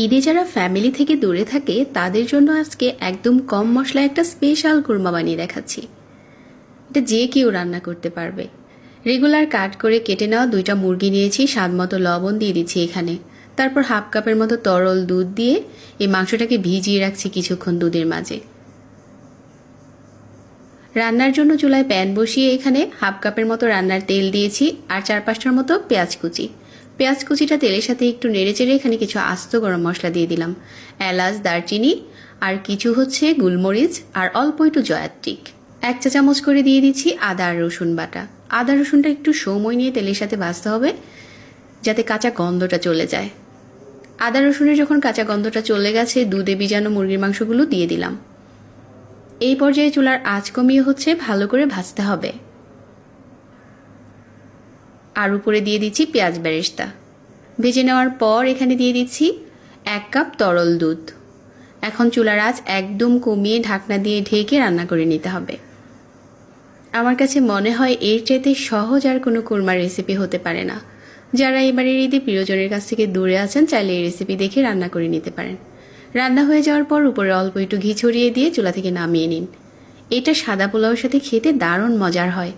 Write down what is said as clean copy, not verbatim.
ঈদে যারা ফ্যামিলি থেকে দূরে থাকে তাদের জন্য আজকে একদম কম মশলায় একটা স্পেশাল কুরমা বানিয়ে দেখাচ্ছি। এটা যে কেউ রান্না করতে পারবে। রেগুলার কাট করে কেটে নেওয়া 2টা মুরগি নিয়েছি, স্বাদ মতো লবণ দিয়ে দিচ্ছি এখানে। তারপর হাফ কাপের মতো তরল দুধ দিয়ে এই মাংসটাকে ভিজিয়ে রাখছি কিছুক্ষণ দুধের মাঝে। রান্নার জন্য চুলায় প্যান বসিয়ে এখানে হাফ কাপের মতো রান্নার তেল দিয়েছি আর 4-5টার মতো পেঁয়াজ কুচি। পেঁয়াজ কুচিটা তেলের সাথে একটু নেড়েচেড়ে এখানে কিছু আস্ত গরম মশলা দিয়ে দিলাম, এলাচ, দারচিনি আর কিছু গোলমরিচ আর অল্প একটু জয়াত্রিক। 1 চা চামচ করে দিয়ে দিচ্ছি আদা আর রসুন বাটা। আদা রসুনটা একটু সময় নিয়ে তেলের সাথে ভাজতে হবে যাতে কাঁচা গন্ধটা চলে যায়। আদা রসুনের যখন কাঁচা গন্ধটা চলে গেছে, দুধে ভিজানো মুরগির মাংসগুলো দিয়ে দিলাম। এই পর্যায়ে চুলার আঁচ কমিয়ে ভালো করে ভাজতে হবে। আর উপরে দিয়ে দিচ্ছি পেঁয়াজ বেরেস্তা। ভেজে নেওয়ার পর এখানে দিয়ে দিচ্ছি 1 কাপ তরল দুধ। এখন চুলার আঁচ একদম কমিয়ে ঢাকনা দিয়ে ঢেকে রান্না করে নিতে হবে। আমার কাছে মনে হয় এর চাইতে সহজ আর কোনো কুরমার রেসিপি হতে পারে না। যারা এবারের ঈদে প্রিয়জনের কাছ থেকে দূরে আছেন চাইলে এই রেসিপি দেখে রান্না করে নিতে পারেন। রান্না হয়ে যাওয়ার পর উপরে অল্প একটু ঘি ছড়িয়ে দিয়ে চুলা থেকে নামিয়ে নিন। এটা সাদা পোলাওর সাথে খেতে দারুণ মজার হয়।